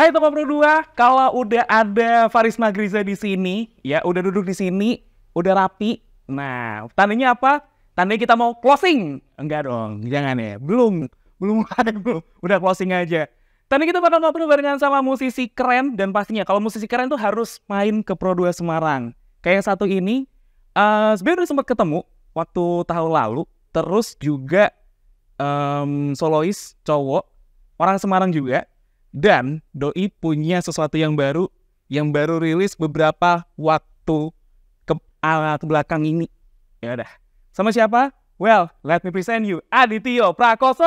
Hai Toko Pro 2, kalau udah ada Faris Magriza di sini, ya udah duduk di sini, udah rapi. Nah, tandanya apa? Tandanya kita mau closing. Enggak dong, jangan ya. Belum ada, belum. Udah closing aja. Tadi kita bakal ngobrol barengan sama musisi keren, dan pastinya kalau musisi keren tuh harus main ke Pro 2 Semarang. Kayak yang satu ini, sebenarnya udah sempat ketemu waktu tahun lalu. Terus juga solois cowok, orang Semarang juga. Dan Doi punya sesuatu yang baru rilis beberapa waktu ke belakang ini. Ya udah. Sama siapa? Well, let me present you Adityo Prakoso.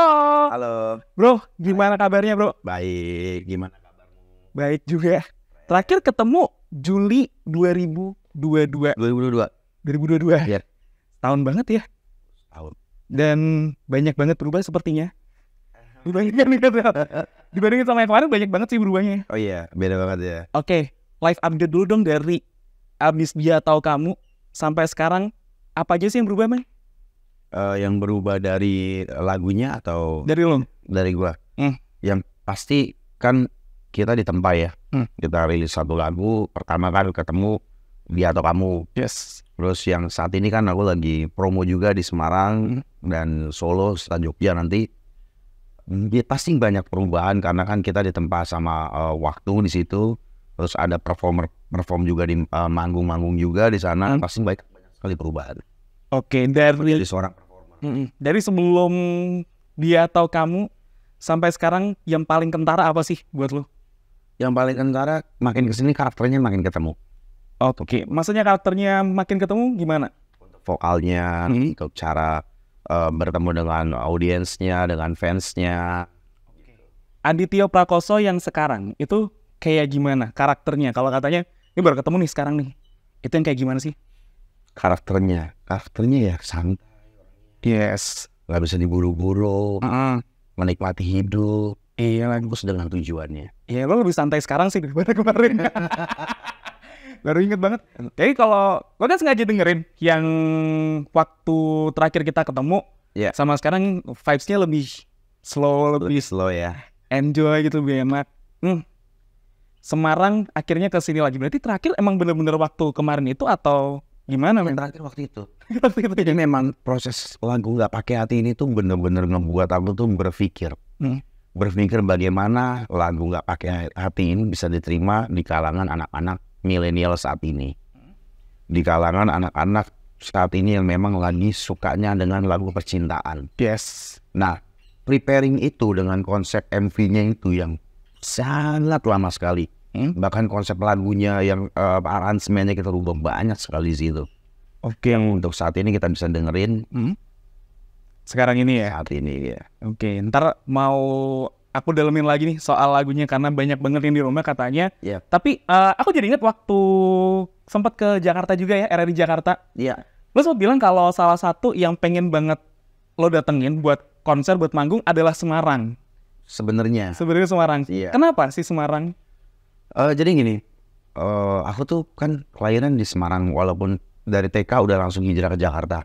Halo. Bro, gimana kabarnya, Bro? Baik, gimana kabarmu? Baik juga. Terakhir ketemu Juli 2022. 2022. Iya. Tahun banget ya. Tahun. Dan banyak banget berubah sepertinya. Dibandingin sama yang kemarin banyak banget sih berubahnya. Oh iya, beda banget ya. Oke, live update dulu dong dari abis Dia Tahu Kamu sampai sekarang. Apa aja sih yang berubah, Bang? Yang berubah dari lagunya atau Dari lo? dari gua? Yang pasti kan kita ditempa ya. Kita rilis satu lagu, pertama kan ketemu Dia Tahu Kamu. Yes. Terus yang saat ini kan aku lagi promo juga di Semarang dan Solo, setelah Jogja nanti. Dia pasti banyak perubahan karena kan kita ditempa sama waktu di situ. Terus ada perform juga di manggung-manggung juga di sana. Pasti banyak sekali perubahan. Oke, dari seorang performer. Dari sebelum Dia Tahu Kamu sampai sekarang yang paling kentara apa sih buat lo? Yang paling kentara makin kesini karakternya makin ketemu. Oke, maksudnya karakternya makin ketemu gimana? Untuk vokalnya, untuk cara bertemu dengan audiensnya, dengan fansnya. Adityo Prakoso yang sekarang itu kayak gimana karakternya? Kalau katanya ini baru ketemu nih sekarang nih, itu yang kayak gimana sih? Karakternya ya santai. Yes. Gak bisa diburu-buru, menikmati hidup. Iya lagi. Fokus dengan tujuannya. Iya, lo lebih santai sekarang sih daripada kemarin. Baru inget banget. Jadi kalau lo kan sengaja dengerin yang waktu terakhir kita ketemu, sama sekarang vibes-nya lebih slow, lebih slow ya. Enjoy gitu, lebih enak. Semarang akhirnya ke sini lagi. Berarti terakhir emang bener-bener waktu kemarin itu atau gimana? Terakhir waktu itu. Jadi memang proses lagu Gak Pakai Hati ini tuh bener-bener ngebuat aku tuh berpikir. Berpikir bagaimana lagu Gak Pakai Hati ini bisa diterima di kalangan anak-anak milenial saat ini. Di kalangan anak-anak saat ini yang memang lagi sukanya dengan lagu percintaan. Yes. Nah, preparing itu dengan konsep MV-nya itu yang sangat lama sekali. Bahkan konsep lagunya yang aransemennya kita rubah banyak sekali di situ. Oke, yang untuk saat ini kita bisa dengerin. Sekarang ini ya? Saat ini ya. Oke, ntar mau aku dalemin lagi nih soal lagunya karena banyak banget yang di rumah katanya. Tapi aku jadi inget waktu sempat ke Jakarta juga ya, RRI Jakarta. Iya. Lo sempat bilang kalau salah satu yang pengen banget lo datengin buat konser, buat manggung adalah Semarang. Sebenarnya Semarang. Iya. Kenapa sih Semarang? Jadi gini, aku tuh kan kelahiran di Semarang, walaupun dari TK udah langsung hijrah ke Jakarta.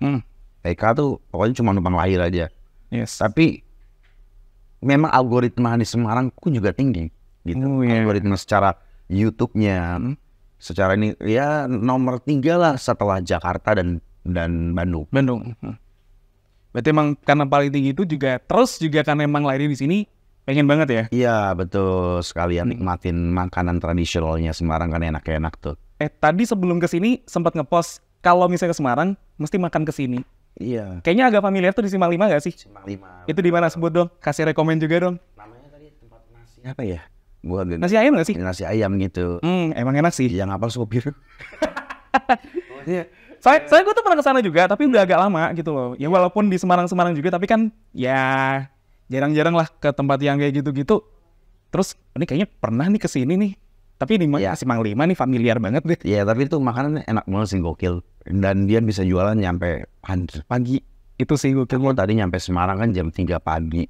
TK tuh pokoknya cuma numpang lahir aja. Yes. Tapi memang algoritma di Semarang pun juga tinggi gitu. Algoritma secara YouTube-nya, secara ini ya nomor 3 lah setelah Jakarta dan Bandung. Berarti emang karena paling tinggi itu juga, terus juga karena emang lahir di sini pengen banget ya? Iya betul sekali, nikmatin makanan tradisionalnya Semarang kan enak-enak tuh. Tadi sebelum kesini sempat ngepost kalau misalnya ke Semarang mesti makan kesini. Iya. Kayaknya agak familiar tuh di Simpang 5 gak sih? Simpang 5. Itu di mana, sebut dong, kasih rekomen juga dong. Namanya tadi tempat nasi apa ya? Nasi ayam gak sih? Nasi ayam gitu. Emang enak sih. Yang apa sopir? Saya gue tuh pernah kesana juga, tapi udah agak lama gitu loh. Ya walaupun di Semarang juga, tapi kan ya jarang-jarang lah ke tempat yang kayak gitu-gitu. Terus ini kayaknya pernah nih kesini nih. Tapi di Simpang 5 nih familiar banget deh. Iya, tapi itu makanan enak banget sih, gokil. Dan dia bisa jualan nyampe pagi. Itu sih gokil. Aku tadi nyampe Semarang kan jam 3 pagi.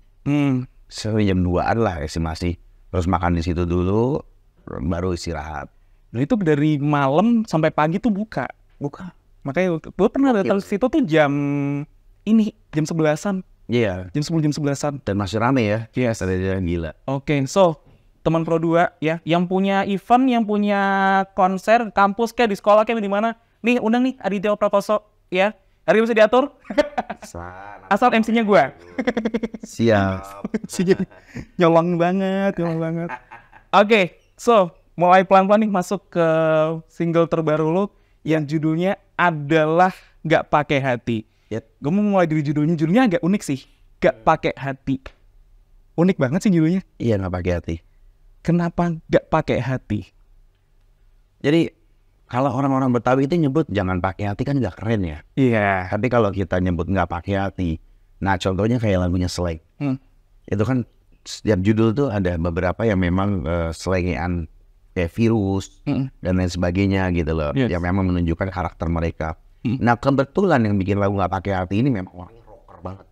Jam 2-an lah estimasi. Terus makan di situ dulu, baru istirahat. Nah itu dari malam sampai pagi tuh buka. Makanya gue pernah datang ke situ tuh jam 11-an. Iya. Jam 10, jam 11-an. Dan masih rame ya. Yes. Tadi gila. Oke, so teman Pro 2 ya, yang punya event, yang punya konser, kampus kayak di sekolah kayak di mana. Nih, undang nih Aditya Prakoso ya. Hari bisa diatur. Asal MC-nya gua. Siap. Nyolong banget. Oke, so mulai pelan-pelan nih masuk ke single terbaru lo yang judulnya adalah Gak Pakai Hati. Gue mau mulai dari judulnya agak unik sih. Gak Pakai Hati. Unik banget sih judulnya. Iya, gak pakai hati. Kenapa gak pakai hati? Jadi kalau orang-orang Betawi itu nyebut jangan pakai hati kan gak keren ya. Iya. Tapi kalau kita nyebut gak pakai hati, nah contohnya kayak lagunya Slang. Itu kan setiap judul tuh ada beberapa yang memang selengean kayak virus dan lain sebagainya gitu loh. Yes. Yang memang menunjukkan karakter mereka. Nah kebetulan yang bikin lagu gak pakai hati ini memang orangnya rocker banget.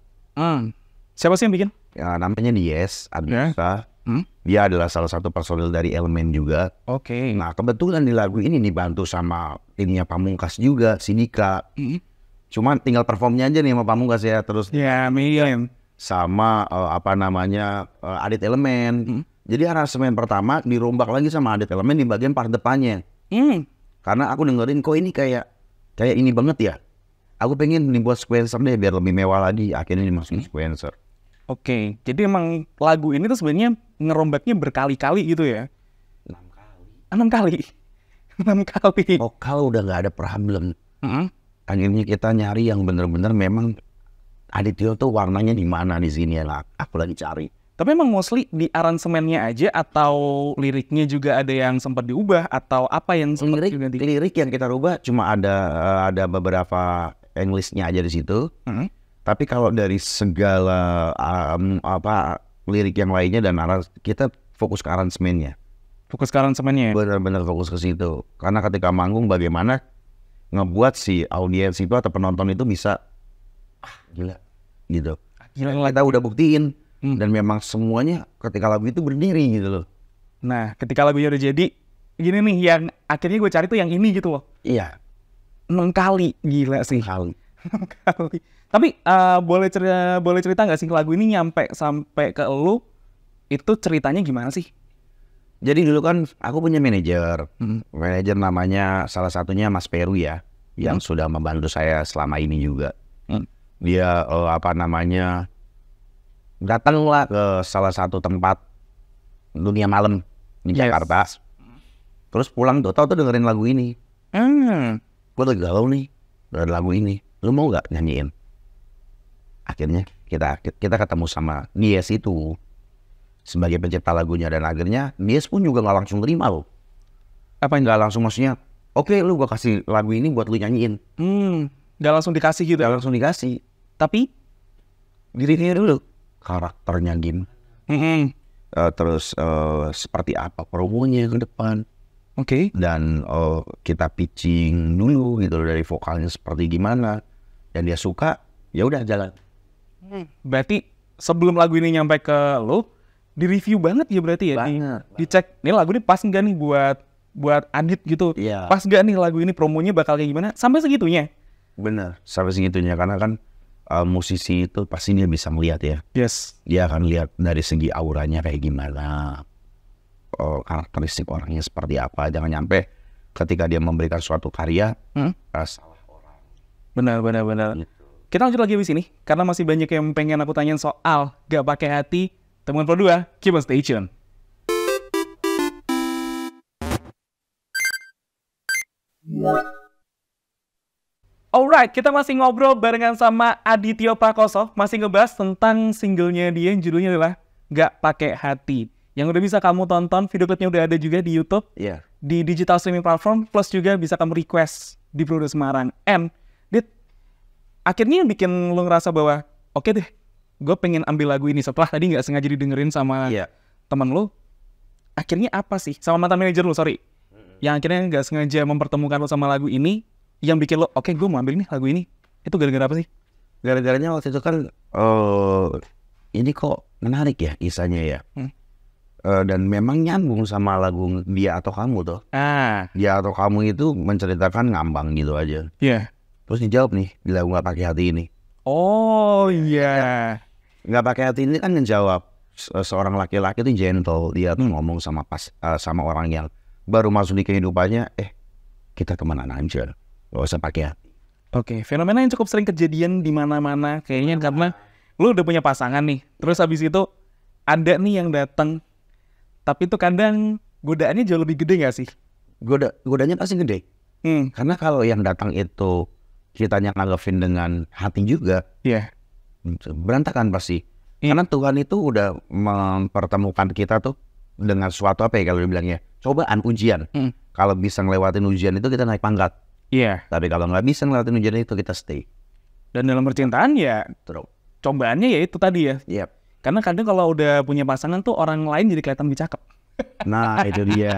Siapa sih yang bikin? Ya, namanya Dies Adisa. Dia adalah salah satu personil dari Elemen juga. Oke. Nah kebetulan di lagu ini dibantu sama timnya Pamungkas juga, Sidika. Cuma tinggal performnya aja nih sama Pamungkas ya. Terus Ya, Million. sama Adit Elemen. Jadi aransemen pertama dirombak lagi sama Adit Elemen di bagian part depannya. Karena aku dengerin kok ini kayak ini banget ya. Aku pengen dibuat sequencer deh biar lebih mewah lagi. Akhirnya dimasukin sequencer. Oke, jadi emang lagu ini tuh sebenarnya ngerombaknya berkali-kali gitu ya? 6 kali? 6 kali. Oh, kalau udah nggak ada problem, akhirnya kita nyari yang bener-bener memang Aditya tuh warnanya di mana di sini ya lah. Aku lagi cari. Tapi emang mostly di aransemennya aja atau liriknya juga ada yang sempat diubah atau apa yang sempat juga lirik yang kita rubah cuma ada beberapa Englishnya aja di situ. Tapi kalau dari segala lirik yang lainnya dan kita fokus ke aransemennya. Fokus ke aransemennya. Benar-benar fokus ke situ. Karena ketika manggung bagaimana ngebuat si audiens itu atau penonton itu bisa gila gitu. Gila. Kita udah buktiin dan memang semuanya ketika lagu itu berdiri gitu loh. Nah, ketika lagunya udah jadi gini nih yang akhirnya gue cari tuh yang ini gitu loh. Iya. 6 kali, gila sih. 6 kali. Tapi boleh cerita nggak sih lagu ini nyampe sampai ke lu itu ceritanya gimana sih? Jadi dulu kan aku punya manajer namanya salah satunya Mas Peru ya, yang sudah membantu saya selama ini juga. Dia datanglah ke salah satu tempat dunia malam di Jakarta. Terus pulang tuh dengerin lagu ini. Gue lagi galau nih dengerin lagu ini. Lu mau nggak nyanyiin? Akhirnya kita ketemu sama Dies itu sebagai pencipta lagunya dan akhirnya Dies pun juga nggak langsung terima loh. Apa nggak langsung maksudnya? Oke, lu gua kasih lagu ini buat lu nyanyiin. Nggak langsung dikasih gitu. Nggak langsung dikasih. Tapi dirinya dulu karakternya gimana. Terus seperti apa promonya ke depan. Oke. Dan kita pitching dulu gitu dari vokalnya seperti gimana. Dan dia suka, ya udah jalan. Berarti sebelum lagu ini nyampe ke lo, di review banget ya berarti ya? Banget. Dicek, ini lagu ini pas nggak nih buat Adit gitu? Iya. Pas nggak nih lagu ini promonya bakal kayak gimana? Sampai segitunya? Bener, sampai segitunya karena kan musisi itu pasti dia bisa melihat ya. Yes. Dia akan lihat dari segi auranya kayak gimana, karakteristik orangnya seperti apa. Jangan nyampe ketika dia memberikan suatu karya salah orang. Benar. Gitu. Kita lanjut lagi di sini karena masih banyak yang pengen aku tanyain soal Gak Pakai Hati. Teman Pro 2, keep on stay tune. Alright, kita masih ngobrol barengan sama Aditya Prakoso, masih ngebahas tentang singlenya dia yang judulnya adalah Gak Pakai Hati. Yang udah bisa kamu tonton, video klipnya udah ada juga di YouTube, di digital streaming platform, plus juga bisa kamu request di Pro 2 Semarang. And Dit, akhirnya bikin lo ngerasa bahwa oke deh, gue pengen ambil lagu ini setelah tadi nggak sengaja didengerin sama temen lo. Akhirnya apa sih, sama mantan manajer lo, sorry, yang akhirnya nggak sengaja mempertemukan lo sama lagu ini, yang bikin lo, oke gue mau ambil nih lagu ini. Itu gara-gara apa sih? Gara-garanya waktu itu kan ini kok menarik ya kisahnya ya. Dan memang nyambung sama lagu Dia Atau Kamu tuh. Dia Atau Kamu itu menceritakan ngambang gitu aja. Iya. Terus dijawab nih di lagu Gak Pakai Hati ini. Oh iya. Gak Pakai Hati ini kan ngejawab seorang laki-laki itu gentle, dia tuh ngomong sama orang yang baru masuk di kehidupannya, kita kemana aja, gak usah pakai hati. Oke, fenomena yang cukup sering kejadian di mana-mana kayaknya karena lu udah punya pasangan nih, terus habis itu ada nih yang datang, tapi itu kadang godaannya jauh lebih gede gak sih? Godanya pasti gede. Karena kalau yang datang itu kitanya nganggapin dengan hati juga, berantakan pasti. Karena Tuhan itu udah mempertemukan kita tuh dengan suatu apa ya kalau dibilangnya, cobaan, ujian. Kalau bisa ngelewatin ujian itu kita naik pangkat. Tapi kalau nggak bisa ngelewatin ujian itu kita stay. Dan dalam percintaan ya Terus. cobaannya ya itu tadi ya. Karena kadang kalau udah punya pasangan tuh orang lain jadi kelihatan lebih cakep. Nah itu dia.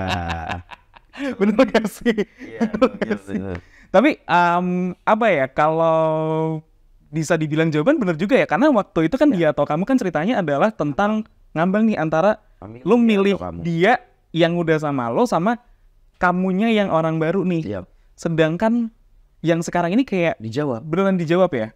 Bener gak sih? Tapi apa ya, kalau bisa dibilang jawaban bener juga ya, karena waktu itu kan dia atau kamu kan ceritanya adalah tentang ngambang nih antara lo milih dia yang udah sama lo sama kamunya yang orang baru nih. Sedangkan yang sekarang ini kayak beneran dijawab ya.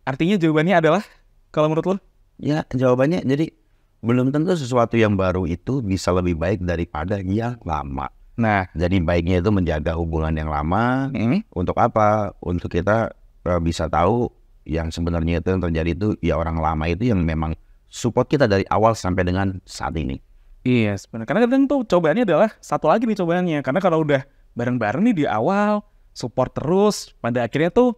Artinya jawabannya adalah kalau menurut lo? Ya jawabannya jadi belum tentu sesuatu yang baru itu bisa lebih baik daripada yang lama. Nah, jadi baiknya itu menjaga hubungan yang lama. Untuk apa? Untuk kita bisa tahu yang sebenarnya itu yang terjadi itu ya orang lama itu yang memang support kita dari awal sampai dengan saat ini. Iya, sebenarnya. Karena kadang tuh cobaannya adalah satu lagi nih cobaannya. Karena kalau udah bareng-bareng nih di awal, support terus, pada akhirnya tuh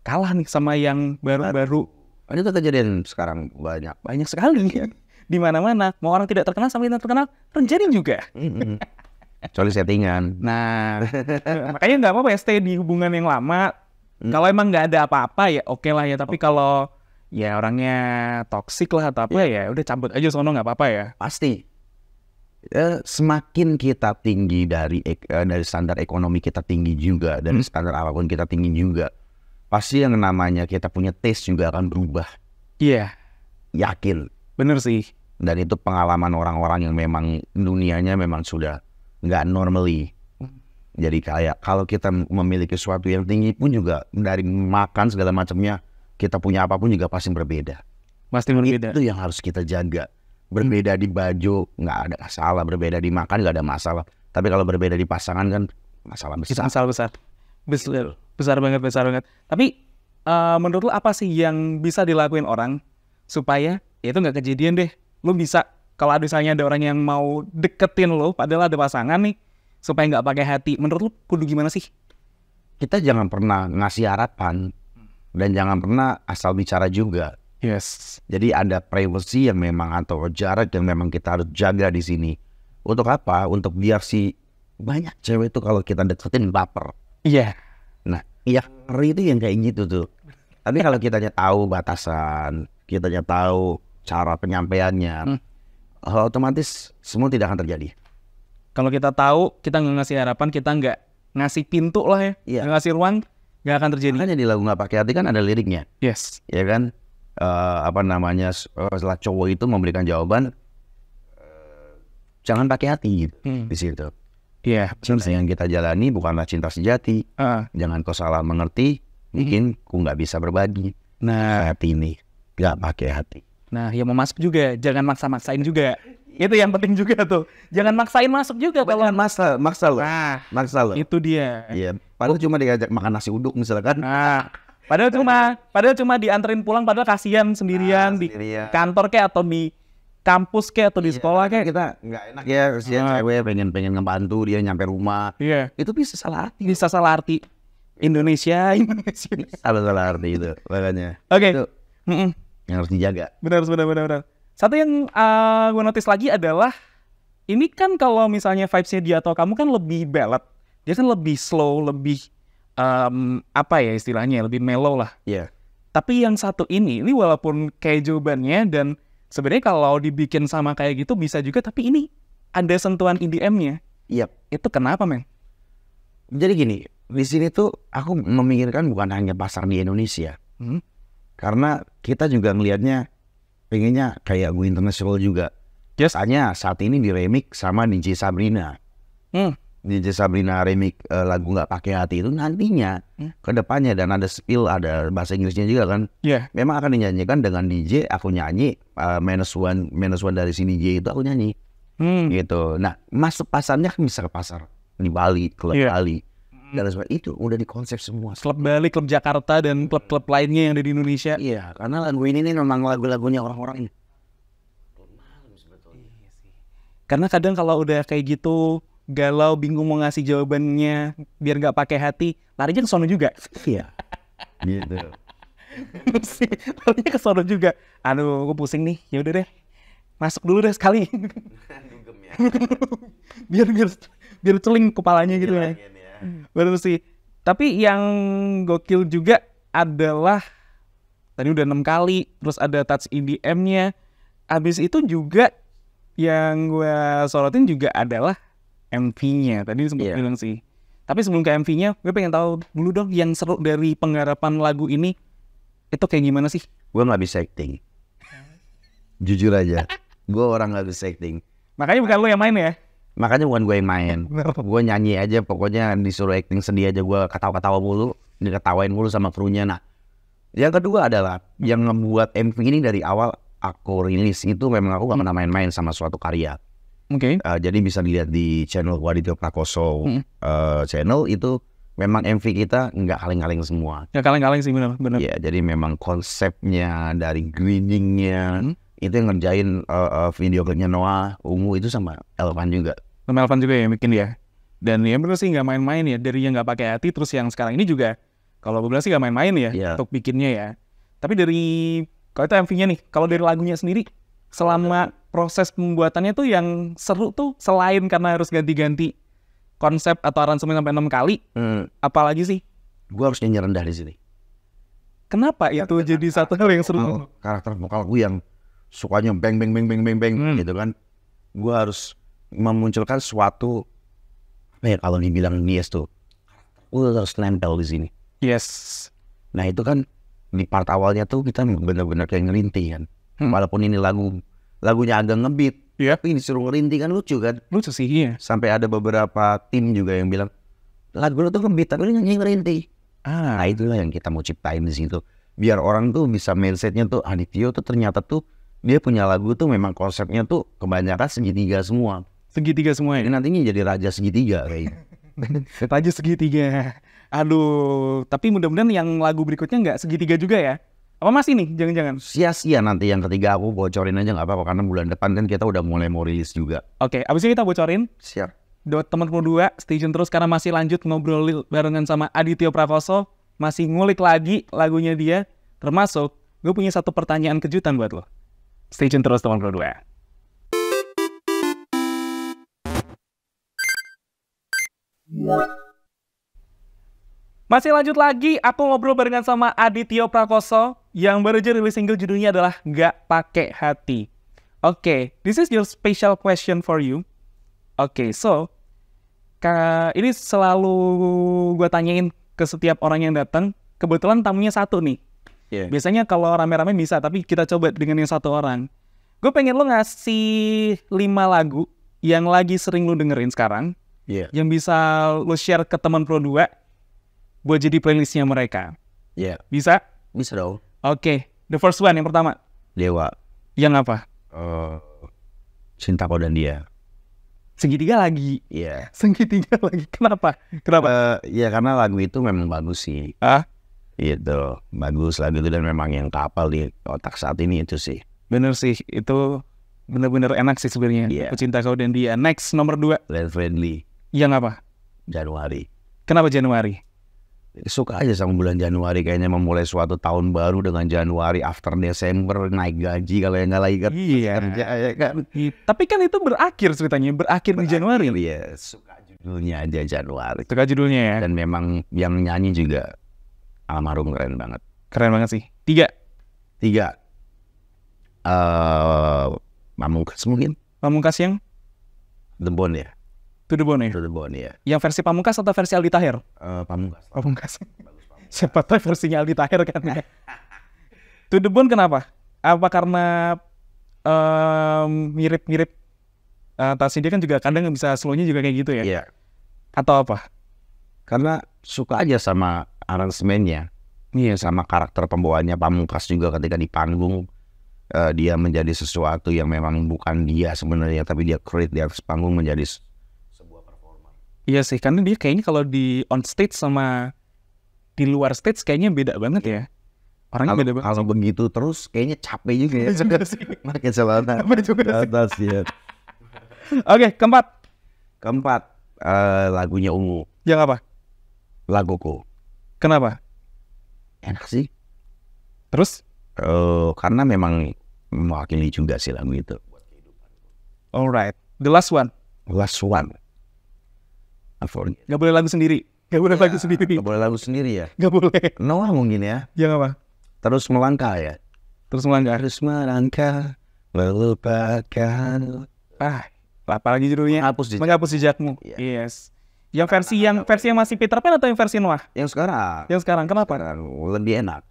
kalah nih sama yang baru-baru. Ini tuh kejadian sekarang banyak sekali ya. Di mana-mana, mau orang tidak terkenal sampai tidak terkenal terjadi juga. Kecuali settingan. Nah, makanya nggak apa-apa ya stay di hubungan yang lama. Kalau emang nggak ada apa-apa ya oke lah ya. Tapi kalau ya orangnya toksik lah atau apa ya udah cabut aja sono, nggak apa-apa ya. Pasti. Semakin kita tinggi dari standar ekonomi kita tinggi juga, dari standar apapun kita tinggi juga, pasti yang namanya kita punya taste juga akan berubah. Yakin. Bener sih. Dan itu pengalaman orang-orang yang memang dunianya memang sudah nggak normally. Jadi kayak kalau kita memiliki sesuatu yang tinggi pun juga dari makan segala macamnya, kita punya apapun juga pasti berbeda. Pasti berbeda. Itu yang harus kita jaga. Berbeda di baju nggak ada masalah, berbeda di makan nggak ada masalah. Tapi kalau berbeda di pasangan kan masalah besar. Masalah besar. Besar banget. Tapi menurut lo apa sih yang bisa dilakuin orang supaya ya itu nggak kejadian deh? Lo bisa kalau misalnya ada orang yang mau deketin lo padahal ada pasangan nih supaya nggak pakai hati. Menurut lo kudu gimana sih? Kita jangan pernah ngasih harapan dan jangan pernah asal bicara juga. Jadi ada privacy yang memang atau jarak yang memang kita harus jaga di sini. Untuk apa? Untuk biar si banyak cewek itu kalau kita deketin baper. Nah, yang ngeri itu yang kayak gitu tuh. Tapi kalau kitanya tahu batasan, kitanya tahu cara penyampaiannya, otomatis semua tidak akan terjadi. Kalau kita tahu, kita nggak ngasih harapan, kita nggak ngasih pintu lah ya, nggak ngasih ruang, nggak akan terjadi. Makanya di lagu Nggak Pakai Hati kan ada liriknya. Ya kan? Setelah cowok itu memberikan jawaban, jangan pakai hati gitu, di situ. Cinta yang kita jalani bukanlah cinta sejati. Jangan kau salah mengerti, mungkin ku nggak bisa berbagi. Nah, hati ini nggak pakai hati. Nah, yang mau masuk juga jangan maksa-maksain juga. Itu yang penting juga tuh. Jangan maksain masuk juga. Kalau maksa lo. Itu dia. Padahal cuma diajak makan nasi uduk misalkan. Padahal cuma dianterin pulang, padahal kasihan sendirian di kantor kayak atau di kampus kayak atau di sekolah kayak. Kita nggak enak ya, kasihan cewek pengen ngebantu dia nyampe rumah. Itu bisa salah arti. Indonesia. Salah arti itu makanya. Itu yang harus dijaga. Benar. Satu yang gue notice lagi adalah ini kan kalau misalnya vibes-nya dia atau kamu kan lebih ballad, dia kan lebih slow, lebih apa ya istilahnya, lebih mellow lah. Tapi yang satu ini walaupun kayak jawabannya dan sebenarnya kalau dibikin sama kayak gitu bisa juga, tapi ini ada sentuhan EDM-nya. Itu kenapa, men? Jadi gini, di sini tuh aku memikirkan bukan hanya pasar di Indonesia. Karena kita juga ngelihatnya pengennya kayak go internasional juga. Hanya saat ini di remix sama DJ Sabrina. DJ Sabrina remix lagu nggak pakai hati itu nantinya ke depannya, dan ada spill, ada bahasa Inggrisnya juga kan. Memang akan dinyanyikan dengan DJ, aku nyanyi, minus one dari si DJ itu aku nyanyi gitu. Nah, masuk pasarnya kan bisa ke pasar di Bali, klub Bali dan sebagainya, itu udah dikonsep semua. Klub Bali, klub Jakarta, dan klub-klub lainnya yang ada di Indonesia. Iya, karena lagu ini nih memang lagu-lagunya orang-orang ini. Karena kadang kalau udah kayak gitu galau, bingung mau ngasih jawabannya biar nggak pakai hati, larinya ke sono juga. Iya. Gitu. Larinya ke sono juga. Aduh, gue pusing nih. Ya udah deh, masuk dulu deh sekali. biar celing kepalanya gitu ya. Betul sih. Tapi yang gokil juga adalah tadi udah 6 kali, terus ada touch EDM-nya. Habis itu juga yang gue sorotin juga adalah MV-nya. Tadi sempat bilang sih. Tapi sebelum ke MV-nya, gue pengen tahu dulu dong yang seru dari penggarapan lagu ini itu kayak gimana sih? Gue nggak bisa acting. Jujur aja, gue orang nggak bisa acting. Makanya bukan lo yang main ya? Makanya bukan gue yang main. Gue nyanyi aja, pokoknya disuruh acting sedih aja, gue ketawa-ketawa mulu, diketawain mulu sama krunya. Nah, yang kedua adalah yang ngebuat MV ini dari awal aku rilis itu memang aku gak pernah main-main sama suatu karya. Jadi bisa dilihat di channel Aditya Prakoso channel itu memang MV kita nggak kaleng-kaleng semua. Nggak kaleng-kaleng sih, benar. Ya, jadi memang konsepnya dari greeningnya itu yang ngerjain video klipnya Noah, Ungu itu sama Elvan juga. Sama Elvan juga ya bikin ya. Dan ya bener sih nggak main-main ya, dari yang nggak pakai hati terus yang sekarang ini juga kalau beberapa sih nggak main-main ya untuk bikinnya ya. Tapi dari kalau itu MV-nya nih, kalau dari lagunya sendiri, selama proses pembuatannya tuh yang seru tuh selain karena harus ganti-ganti konsep atau aransemen sampai 6 kali, apalagi sih? Gue harus nyanyi rendah di sini. Kenapa itu jadi satu hal yang seru? Karakter vokal gue yang sukanya bang gitu kan. Gue harus memunculkan suatu, apa ya kalau dibilang Nies tuh, gue harus nempel di sini. Yes. Nah itu kan di part awalnya tuh kita benar-benar kayak ngerintih kan. Walaupun ini lagunya agak ngebeat, tapi disuruh ngerintih kan lucu kan. Lucu sih, iya. Sampai ada beberapa tim juga yang bilang lagu lu tuh ngebeat tapi lu nyanyi ngerintih. Nah itulah yang kita mau ciptain di situ. Biar orang tuh bisa mindsetnya tuh Aditya tuh ternyata tuh dia punya lagu tuh memang konsepnya tuh kebanyakan segitiga semua. Segitiga semua ya? Ini nantinya jadi raja segitiga kayaknya. Raja segitiga. Aduh, tapi mudah-mudahan yang lagu berikutnya nggak segitiga juga ya? Apa masih nih? Jangan-jangan? Sia-sia nanti yang ketiga, aku bocorin aja nggak apa-apa karena bulan depan kan kita udah mulai mau rilis juga. Oke, abis ini kita bocorin. Siap. Teman-teman berdua, stay tune terus karena masih lanjut ngobrol barengan sama Aditya Prakoso. Masih ngulik lagi lagunya dia. Termasuk, gue punya satu pertanyaan kejutan buat lo. Stay tune terus teman berdua. Masih lanjut lagi, aku ngobrol barengan sama Aditya Prakoso yang baru aja rilis single judulnya adalah Gak Pakai Hati. Oke, this is your special question for you. Oke, so ini selalu gue tanyain ke setiap orang yang datang. Kebetulan tamunya satu nih. Biasanya kalau rame-rame bisa, tapi kita coba dengan yang satu orang. Gue pengen lo ngasih 5 lagu yang lagi sering lo dengerin sekarang, yang bisa lo share ke teman Pro 2 buat jadi playlistnya mereka. Bisa? Bisa dong. Oke, the first one, yang pertama. Dewa. Yang apa? Cintaku dan Dia. Segitiga lagi. Segitiga lagi. Kenapa? Ya karena lagu itu memang bagus sih. Itu bagus lagu itu dan memang yang kapal di otak saat ini itu sih. Bener sih, itu bener-bener enak sih sebenarnya. Aku Cinta Kau dan Dia. Next, nomor 2. Land Friendly. Yang apa? Januari. Kenapa Januari? Suka aja sama bulan Januari, kayaknya memulai suatu tahun baru dengan Januari, after Desember naik gaji kalau yang nggak lagi kan. Kerja ya kan. Tapi kan itu berakhir ceritanya, berakhir di Januari. Iya, suka judulnya aja Januari. Suka judulnya ya. Dan memang yang nyanyi juga almarhum keren banget. Keren banget sih. 3. Pamungkas mungkin. Pamungkas yang The Bone ya. To the Bone ya? To the Bone ya. Yang versi Pamungkas atau versi Aldi Taher? Pamungkas. Siapa tahu versinya Aldi Taher kan. To the Bone kenapa? Apa karena mirip-mirip tasnya dia kan juga kadang bisa slow-nya juga kayak gitu ya? Atau apa? Karena suka aja sama aransemennya. Iya, sama karakter pembawaannya. Pamungkas juga ketika di panggung dia menjadi sesuatu yang memang bukan dia sebenarnya, tapi dia create di atas panggung menjadi sebuah performa. Iya sih, karena dia kayaknya kalau di on stage sama di luar stage kayaknya beda banget ya. Orangnya beda banget. Kalau begitu terus kayaknya capek juga ya. Makin selatan. Atas ya. Oke, Keempat, lagunya Ungu. yang apa? Laguku. Kenapa? Enak sih. Terus? Karena memang mewakili juga sih lagu itu. Alright, the last one. Last one. I forget. Gak boleh lagu sendiri. Gak boleh lagu sendiri. Gak boleh lagu sendiri ya. Gak boleh. Noah mungkin ya. Yang apa? Terus melangkah ya. Terus melangkah. Terus melangkah, melupakan. Apa lagi judulnya? Menghapus jejakmu. Yeah. Yes. Yang versi yang masih Peter Pan atau yang versi Noah? Yang sekarang. Yang sekarang. Kenapa? Lebih enak.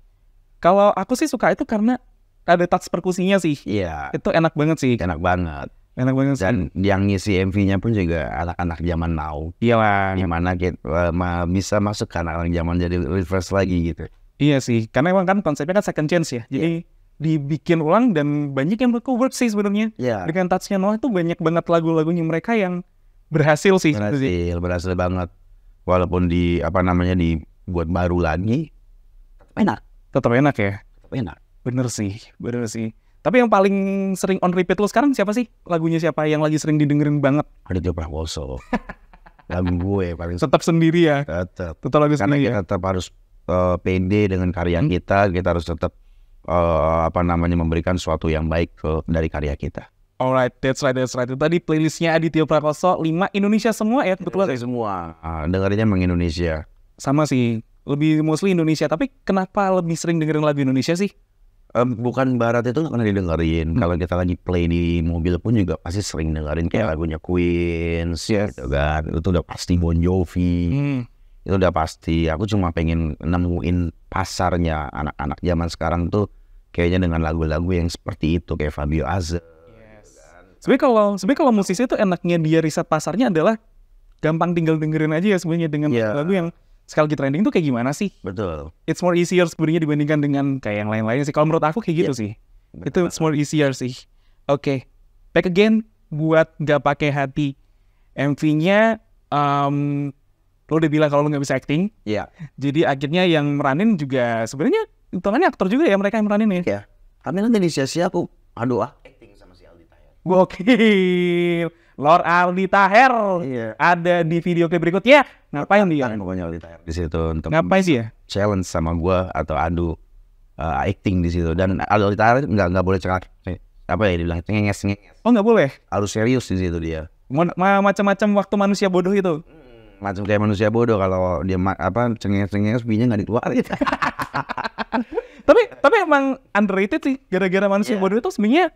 Kalau aku sih suka itu karena ada touch perkusinya sih. Iya. Itu enak banget sih. Enak banget. Enak banget sih. Dan yang ngisi MV-nya pun juga anak-anak zaman now. Iya lah. Gimana kita bisa masuk ke anak-anak zaman jadi refresh lagi gitu. Iya sih. Karena emang kan konsepnya kan second chance ya. Jadi dibikin ulang dan banyak yang work sih sebenarnya. Iya. Dengan touch-nya Noah itu banyak banget lagu-lagunya mereka yang berhasil sih. Berhasil banget. Walaupun dibuat baru lagi, enak. Tetap enak ya. Tetap enak. Bener sih. Tapi yang paling sering on repeat lo sekarang siapa sih? Lagunya siapa yang lagi sering didengerin banget? Aditya Prakoso. Lagu gue paling Tetap sendiri ya. tetap lagu karena sendiri kita ya. tetap harus pede dengan karya kita harus tetap memberikan sesuatu yang baik dari karya kita. Alright, that's right. Itu tadi playlistnya Aditya Prakoso 5 Indonesia semua ya, kebetulan. Semua dengerinnya emang Indonesia. Sama sih, lebih mostly Indonesia. Tapi kenapa lebih sering dengerin lagu Indonesia sih? Bukan barat itu nggak pernah didengerin. Kalau kita lagi play di mobil pun juga pasti sering dengerin kayak lagunya Queens, gitu kan. Itu udah pasti Bon Jovi. Itu udah pasti. Aku cuma pengen nemuin pasarnya anak-anak zaman sekarang tuh kayaknya dengan lagu-lagu yang seperti itu kayak Fabio Azza. Sebenarnya kalau musisi itu enaknya dia riset pasarnya adalah gampang tinggal dengerin aja ya sebenarnya dengan lagu yang sekali lagi trending tuh kayak gimana sih? Betul. It's more easier sebenarnya dibandingkan dengan kayak yang lain-lainnya sih. Kalau menurut aku kayak gitu sih. Itu it's more easier sih. Oke. Back again buat Gak Pakai Hati. MV-nya lo udah bilang kalau lo nggak bisa acting. Iya. Jadi akhirnya yang meranin juga sebenarnya hitungannya aktor juga ya mereka yang meranin ya. Iya. Tapi nanti di sia-sia aku acting sama si Aldi Taher. Gokil. Lord Aldi Taher ada di video klip berikutnya. Ngapain dia? Pokoknya Aldi Taher di situ untuk ngapain sih ya? Challenge sama gua atau adu acting di situ. Dan Aldi Taher nggak boleh cengak. Apa ya dibilang ngenges. Oh nggak boleh? Harus serius di situ dia. Macam-macam waktu manusia bodoh itu. Macam kayak manusia bodoh kalau dia cengenges binya nggak dikeluarin. tapi emang underrated sih gara-gara manusia bodoh itu sebenarnya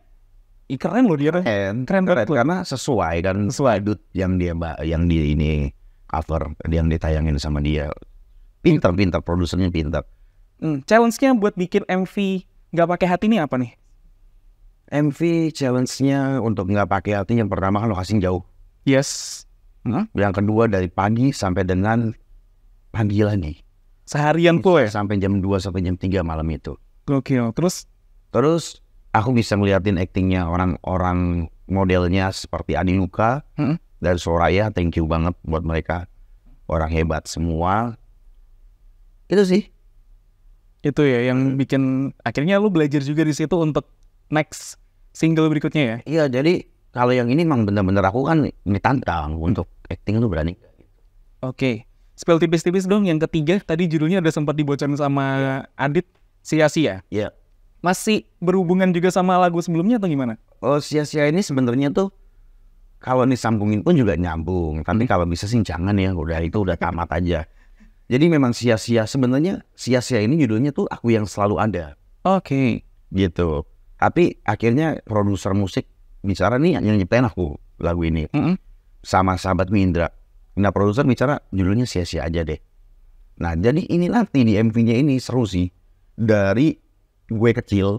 keren loh dia. Keren karena sesuai dut yang dia ini cover yang ditayangin sama dia. Pintar produsernya pintar. Challenge-nya buat bikin MV Gak Pakai Hati ini apa nih? MV challenge-nya untuk Gak Pakai Hati yang pertama kan lokasi jauh. Yes. Yang kedua dari pagi sampai dengan pagi lagi. Seharian ya? Sampai jam 2 sampai jam 3 malam itu. Gokil. Terus aku bisa ngeliatin actingnya orang-orang modelnya seperti Adi Nuka dan Soraya. Thank you banget buat mereka. Orang hebat semua. Itu sih. Itu ya yang bikin akhirnya lu belajar juga di situ untuk next single berikutnya ya. Iya, jadi kalau yang ini memang benar-benar aku kan ditantang untuk acting lu berani. Oke. Spill tipis-tipis dong yang ketiga. Tadi judulnya udah sempat dibocorin sama Adit, Sia-Sia. Iya. Masih berhubungan juga sama lagu sebelumnya atau gimana? Oh, Sia-Sia ini sebenarnya tuh kalau disambungin pun juga nyambung. Tapi kalau bisa sih jangan ya, udah tamat aja. Jadi memang Sia-Sia sebenarnya Sia-Sia ini judulnya tuh Aku Yang Selalu Ada. Oke. Gitu. Tapi akhirnya produser musik bicara nih yang nyiptain aku lagu ini. Sama sahabatku Indra. Nah produser bicara judulnya Sia-Sia aja deh. Nah jadi ini nanti di MV-nya ini seru sih. Dari gue kecil,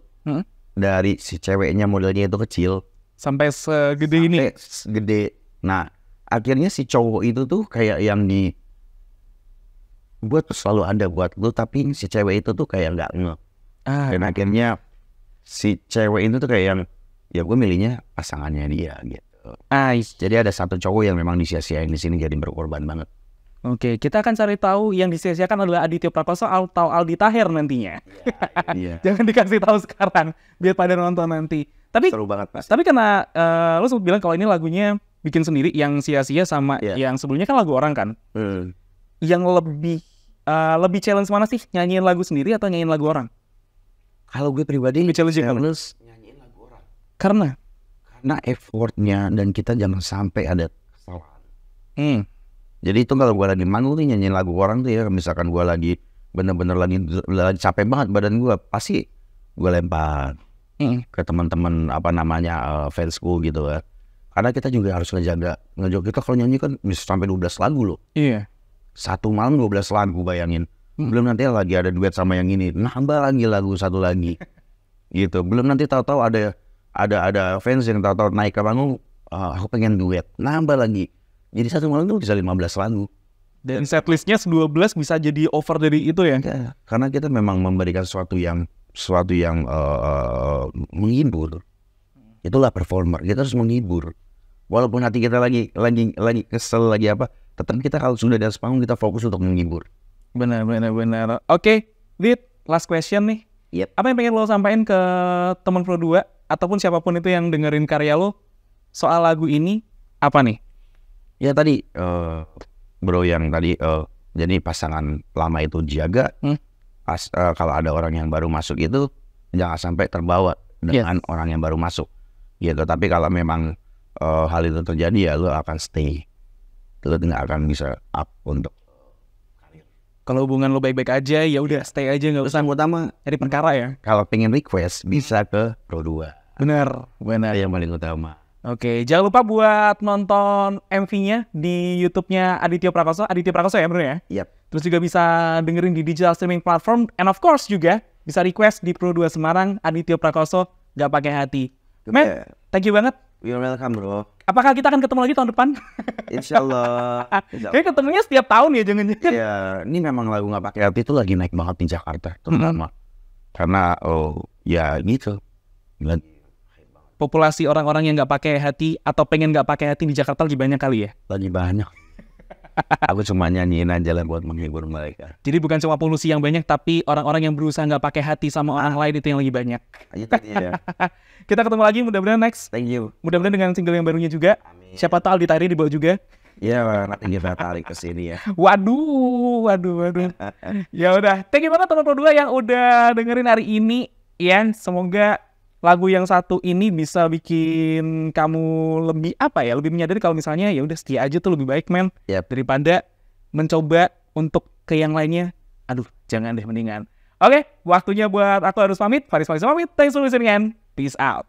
dari si ceweknya modelnya itu kecil sampai segede ini. Gede. Nah akhirnya si cowok itu tuh kayak yang gue tuh selalu ada buat lu, tapi si cewek itu tuh kayak nggak nge. Dan akhirnya si cewek itu tuh kayak yang ya gue milihnya pasangannya dia gitu. Jadi ada satu cowok yang memang disia-siain di sini, jadi berkorban banget. Oke, kita akan cari tahu yang disia-siakan adalah Aditya Prakoso atau Aldi Taher nantinya. Iya. Jangan dikasih tahu sekarang, biar pada nonton nanti. Tapi Seru banget pasti. Tapi karena lo sempat bilang kalau ini lagunya bikin sendiri, yang sia-sia sama yang sebelumnya kan lagu orang kan. Yang lebih challenge mana sih, nyanyiin lagu sendiri atau nyanyiin lagu orang? Kalau gue pribadi challenge nyanyiin lagu orang. Karena effortnya, dan kita jangan sampai ada kesalahan. Jadi itu kalau gue lagi manggung nih nyanyiin lagu orang tuh ya, misalkan gue lagi bener-bener lagi capek banget badan gue, pasti gue lempar ke teman-teman fansku gitu ya. Karena kita juga harus ngejaga kita kalau nyanyi kan bisa sampai 12 lagu loh. Iya. Satu malam 12 lagu, bayangin. Belum nanti lagi ada duet sama yang ini, nambah lagi lagu satu lagi. Gitu. Belum nanti tahu-tahu ada fans yang tahu-tahu naik ke panggung, aku pengen duet, nambah lagi. Jadi satu malam tuh bisa 15 lagu. Dan setlistnya 12 bisa jadi over dari itu ya? Karena kita memang memberikan sesuatu yang menghibur. Itulah performer, kita harus menghibur. Walaupun hati kita lagi kesel, lagi apa, tetap kita kalau sudah di atas panggung kita fokus untuk menghibur. Benar. Oke, Dit, last question nih. Yep. Apa yang pengen lo sampaikan ke teman Pro 2 ataupun siapapun itu yang dengerin karya lo soal lagu ini, apa nih? Ya tadi bro yang tadi jadi pasangan lama itu jaga. Kalau ada orang yang baru masuk itu jangan sampai terbawa dengan orang yang baru masuk gitu. Tapi kalau memang hal itu terjadi ya lo akan stay, lo nggak akan bisa up untuk karir. Kalau hubungan lo baik-baik aja ya udah stay aja, nggak usah utama cari perkara ya. Kalau pengen request bisa ke Pro 2. Benar yang paling utama. Oke, jangan lupa buat nonton MV-nya di YouTube-nya Aditya Prakoso ya bro ya? Yep. Terus juga bisa dengerin di digital streaming platform, and of course juga bisa request di Pro 2 Semarang, Aditya Prakoso, Gak Pakai Hati. Men, thank you banget. You're welcome bro. Apakah kita akan ketemu lagi tahun depan? Insyaallah. Kayaknya ketemunya setiap tahun ya jangan-jangan. Iya, ini memang lagu Gak Pakai Hati itu lagi naik banget di Jakarta terutama. Karena ya gitu. Populasi orang-orang yang nggak pakai hati atau pengen nggak pakai hati di Jakarta lebih banyak kali ya? Lagi banyak. Aku cuma nyanyiin aja lah buat menghibur mereka. Jadi bukan cuma polusi yang banyak, tapi orang-orang yang berusaha nggak pakai hati sama orang lain itu yang lagi banyak. Ya. Kita ketemu lagi mudah-mudahan next. Thank you. Mudah-mudahan dengan single yang barunya juga. Amin. Siapa tahu Aldi Taher dibawa juga. Iya, nanti kita tarik ke sini ya. Waduh. Ya udah, thank you banget teman Pro 2 yang udah dengerin hari ini. Ya, semoga lagu yang satu ini bisa bikin kamu lebih lebih menyadari kalau misalnya ya udah setia aja tuh lebih baik men. Daripada mencoba untuk ke yang lainnya. Aduh, jangan deh, mendingan. Oke, waktunya buat aku harus pamit. Faris pamit. Thanks for listening and peace out.